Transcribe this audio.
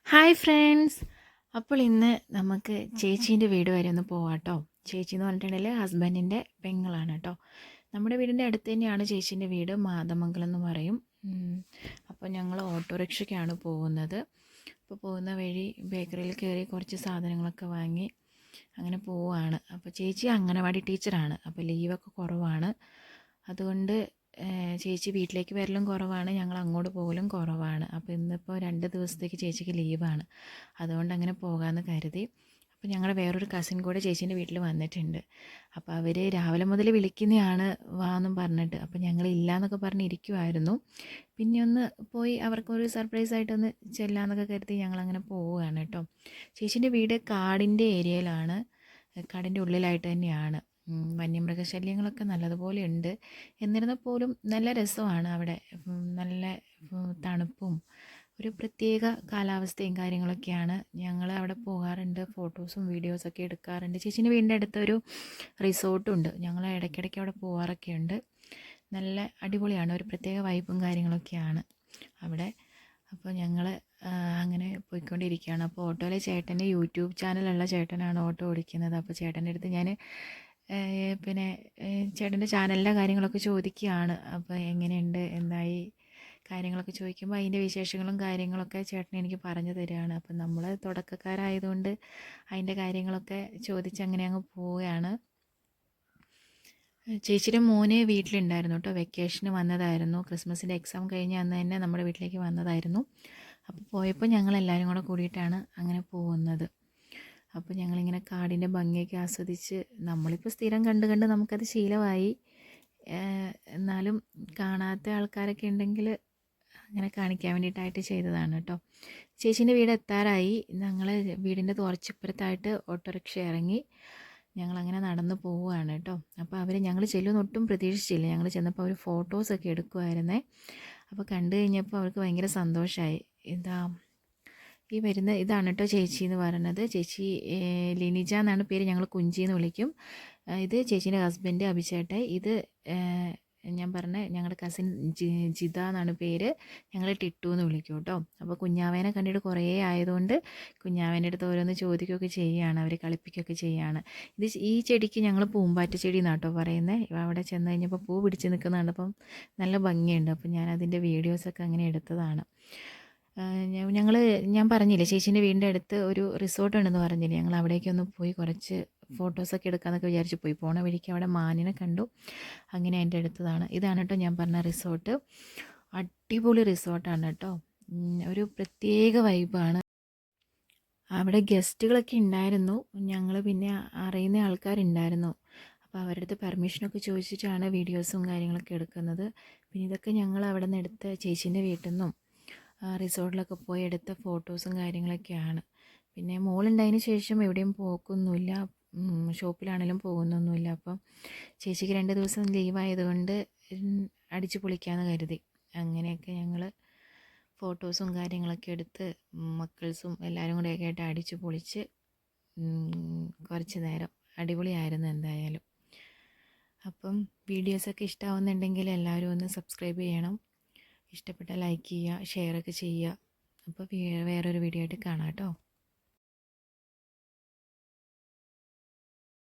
Hi friends. അപ്പോൾ ഇന്ന് നമുക്ക് ചേച്ചീൻ്റെ വീട് വരെ ഒന്ന് പോവാം കേട്ടോ. ചേച്ചി എന്ന് പറഞ്ഞിട്ടുണ്ടെങ്കിൽ ഹസ്ബൻഡിൻ്റെ പെങ്ങളാണ് കേട്ടോ. നമ്മുടെ വീടിൻ്റെ അടുത്ത് തന്നെയാണ് ചേച്ചീൻ്റെ വീട്, മാതമംഗലം എന്ന് പറയും. അപ്പോൾ ഞങ്ങൾ ഓട്ടോറിക്ഷയ്ക്കാണ് പോകുന്നത്. അപ്പോൾ പോകുന്ന വഴി ബേക്കറിയിൽ കയറി കുറച്ച് സാധനങ്ങളൊക്കെ വാങ്ങി അങ്ങനെ പോവുകയാണ്. അപ്പോൾ ചേച്ചി അംഗനവാടി ടീച്ചറാണ്. അപ്പോൾ ലീവൊക്കെ കുറവാണ്. അതുകൊണ്ട് ചേച്ചി വീട്ടിലേക്ക് വരലും കുറവാണ്, ഞങ്ങൾ അങ്ങോട്ട് പോകലും കുറവാണ്. അപ്പോൾ ഇന്നിപ്പോൾ 2 ദിവസത്തേക്ക് ചേച്ചിക്ക് ലീവാണ്. അതുകൊണ്ട് അങ്ങനെ പോകാമെന്ന് കരുതി. അപ്പോൾ ഞങ്ങളുടെ വേറൊരു കസിൻ കൂടെ ചേച്ചീൻ്റെ വീട്ടിൽ വന്നിട്ടുണ്ട്. അപ്പോൾ അവർ രാവിലെ മുതൽ വിളിക്കുന്നതാണ് വാ എന്നും പറഞ്ഞിട്ട്. അപ്പോൾ ഞങ്ങൾ ഇല്ലയെന്നൊക്കെ പറഞ്ഞിരിക്കുമായിരുന്നു. പിന്നെ ഒന്ന് പോയി അവർക്കൊരു സർപ്രൈസായിട്ടൊന്ന് ചെല്ലാമെന്നൊക്കെ കരുതി ഞങ്ങളങ്ങനെ പോവുകയാണ് കേട്ടോ. ചേച്ചീൻ്റെ വീട് കാടിൻ്റെ ഏരിയയിലാണ്, കാടിൻ്റെ ഉള്ളിലായിട്ട് തന്നെയാണ്. വന്യമൃഗശല്യങ്ങളൊക്കെ നല്ലതുപോലെ ഉണ്ട്. എന്നിരുന്നാൽ പോലും നല്ല രസമാണ് അവിടെ. നല്ല തണുപ്പും ഒരു പ്രത്യേക കാലാവസ്ഥയും കാര്യങ്ങളൊക്കെയാണ്. ഞങ്ങൾ അവിടെ പോകാറുണ്ട്, ഫോട്ടോസും വീഡിയോസൊക്കെ എടുക്കാറുണ്ട്. ചേച്ചീൻ്റെ വീടിൻ്റെ അടുത്തൊരു റിസോർട്ടുണ്ട്, ഞങ്ങൾ ഇടയ്ക്കിടയ്ക്ക് അവിടെ പോകാറൊക്കെ ഉണ്ട്. നല്ല അടിപൊളിയാണ്, ഒരു പ്രത്യേക വൈബും കാര്യങ്ങളൊക്കെയാണ് അവിടെ. അപ്പോൾ ഞങ്ങൾ അങ്ങനെ പോയിക്കൊണ്ടിരിക്കുകയാണ്. അപ്പോൾ ഓട്ടോയിലെ ചേട്ടൻ്റെ യൂട്യൂബ് ചാനലുള്ള ചേട്ടനാണ് ഓട്ടോ ഓടിക്കുന്നത്. അപ്പോൾ ചേട്ടൻ്റെ അടുത്ത് ഞാൻ പിന്നെ ചേട്ടൻ്റെ ചാനലിൻ്റെ കാര്യങ്ങളൊക്കെ ചോദിക്കുകയാണ്. അപ്പോൾ എങ്ങനെയുണ്ട്, എന്തായി കാര്യങ്ങളൊക്കെ ചോദിക്കുമ്പോൾ അതിൻ്റെ വിശേഷങ്ങളും കാര്യങ്ങളൊക്കെ ചേട്ടൻ എനിക്ക് പറഞ്ഞു തരികയാണ്. അപ്പം നമ്മൾ തുടക്കക്കാരായതുകൊണ്ട് അതിൻ്റെ കാര്യങ്ങളൊക്കെ ചോദിച്ച് അങ്ങനെ അങ്ങ് പോവുകയാണ്. ചേച്ചിയുടെ മോന് വീട്ടിലുണ്ടായിരുന്നു കേട്ടോ, വെക്കേഷന് വന്നതായിരുന്നു. ക്രിസ്മസിൻ്റെ എക്സാം കഴിഞ്ഞ് അന്ന് തന്നെ നമ്മുടെ വീട്ടിലേക്ക് വന്നതായിരുന്നു. അപ്പോൾ പോയപ്പോൾ ഞങ്ങളെല്ലാവരും കൂടെ കൂടിയിട്ടാണ് അങ്ങനെ പോകുന്നത്. അപ്പോൾ ഞങ്ങളിങ്ങനെ കാടിൻ്റെ ഭംഗിയൊക്കെ ആസ്വദിച്ച്, നമ്മളിപ്പോൾ സ്ഥിരം കണ്ട് കണ്ട് നമുക്കത് ശീലമായി. എന്നാലും കാണാത്ത ആൾക്കാരൊക്കെ ഉണ്ടെങ്കിൽ അങ്ങനെ കാണിക്കാൻ വേണ്ടിയിട്ടായിട്ട് ചെയ്തതാണ് കേട്ടോ. ചേച്ചീൻ്റെ വീട് എത്താറായി. ഞങ്ങൾ വീടിൻ്റെ കുറച്ചിപ്പുറത്തായിട്ട് ഓട്ടോറിക്ഷ ഇറങ്ങി ഞങ്ങളങ്ങനെ നടന്ന് പോവുകയാണ് കേട്ടോ. അപ്പോൾ ഞങ്ങൾ ചെല്ലുമെന്ന് ഒട്ടും പ്രതീക്ഷിച്ചില്ല. ഞങ്ങൾ ചെന്നപ്പോൾ അവർ ഫോട്ടോസൊക്കെ എടുക്കുമായിരുന്നേ. അപ്പോൾ കണ്ടു കഴിഞ്ഞപ്പോൾ അവർക്ക് ഭയങ്കര സന്തോഷമായി. ഈ വരുന്ന ഇതാണ് കേട്ടോ ചേച്ചി എന്ന് പറയുന്നത്. ചേച്ചി ലിനിജ എന്നാണ് പേര്, ഞങ്ങൾ കുഞ്ചി എന്ന് വിളിക്കും. ഇത് ചേച്ചീൻ്റെ ഹസ്ബൻഡ് അഭിചേട്ടൻ. ഇത് ഞാൻ പറഞ്ഞ ഞങ്ങളുടെ കസിൻ ജിത എന്നാണ് പേര്, ഞങ്ങൾ ടിട്ടു എന്ന് വിളിക്കും കേട്ടോ. അപ്പോൾ കുഞ്ഞാവേനെ കണ്ടിട്ട് കുറേ ആയതുകൊണ്ട് കുഞ്ഞാവേൻ്റെ അടുത്ത് ഓരോന്ന് ചോദിക്കുകയൊക്കെ ചെയ്യുകയാണ്, അവർ കളിപ്പിക്കുകയൊക്കെ ചെയ്യുകയാണ്. ഈ ചെടിക്ക് ഞങ്ങൾ പൂമ്പാറ്റ ചെടി എന്നാണ് കേട്ടോ പറയുന്നത്. അവിടെ ചെന്ന് കഴിഞ്ഞപ്പോൾ പൂ പിടിച്ച് നിൽക്കുന്നുണ്ട്, അപ്പം നല്ല ഭംഗിയുണ്ട്. അപ്പം ഞാൻ അതിൻ്റെ വീഡിയോസൊക്കെ അങ്ങനെ എടുത്തതാണ്. ഞാൻ പറഞ്ഞില്ലേ ചേച്ചീൻ്റെ വീടിൻ്റെ അടുത്ത് ഒരു റിസോർട്ട് ഉണ്ടെന്ന് പറഞ്ഞില്ലേ, ഞങ്ങൾ അവിടേക്കൊന്ന് പോയി കുറച്ച് ഫോട്ടോസൊക്കെ എടുക്കാമെന്നൊക്കെ വിചാരിച്ച് പോയി. പോണ വഴിക്ക് അവിടെ മാനിനെ കണ്ടു, അങ്ങനെ എൻ്റെ അടുത്തതാണ്. ഇതാണ് കേട്ടോ ഞാൻ പറഞ്ഞ റിസോർട്ട്. അടിപൊളി റിസോർട്ടാണ് കേട്ടോ, ഒരു പ്രത്യേക വൈബാണ്. അവിടെ ഗസ്റ്റുകളൊക്കെ ഉണ്ടായിരുന്നു, ഞങ്ങൾ പിന്നെ അറിയുന്ന ആൾക്കാരുണ്ടായിരുന്നു. അപ്പോൾ അവരുടെ അടുത്ത് പെർമിഷനൊക്കെ ചോദിച്ചിട്ടാണ് വീഡിയോസും കാര്യങ്ങളൊക്കെ എടുക്കുന്നത്. പിന്നെ ഇതൊക്കെ ഞങ്ങൾ അവിടെ നിന്ന് എടുത്ത ചേച്ചീൻ്റെ വീട്ടിൽ നിന്നും റിസോർട്ടിലൊക്കെ പോയി എടുത്ത ഫോട്ടോസും കാര്യങ്ങളൊക്കെയാണ്. പിന്നെ മോളുണ്ടായതിന് ശേഷം എവിടെയും പോക്കൊന്നുമില്ല, ഷോപ്പിലാണെങ്കിലും പോകുന്നൊന്നുമില്ല. അപ്പം ചേച്ചിക്ക് 2 ദിവസം ലീവായതുകൊണ്ട് അടിച്ചു പൊളിക്കാമെന്ന് കരുതി. അങ്ങനെയൊക്കെ ഞങ്ങൾ ഫോട്ടോസും കാര്യങ്ങളൊക്കെ എടുത്ത് മക്കൾസും എല്ലാവരും കൂടെയൊക്കെ ആയിട്ട് അടിച്ചു പൊളിച്ച് കുറച്ച് നേരം അടിപൊളിയായിരുന്നു എന്തായാലും. അപ്പം വീഡിയോസൊക്കെ ഇഷ്ടമാവുന്നുണ്ടെങ്കിൽ എല്ലാവരും ഒന്ന് സബ്സ്ക്രൈബ് ചെയ്യണം. ഇഷ്ടപ്പെട്ടാൽ ലൈക്ക് ചെയ്യുക, ഷെയറൊക്കെ ചെയ്യുക. അപ്പോൾ വേറൊരു വീഡിയോ ആയിട്ട് കാണാം കേട്ടോ.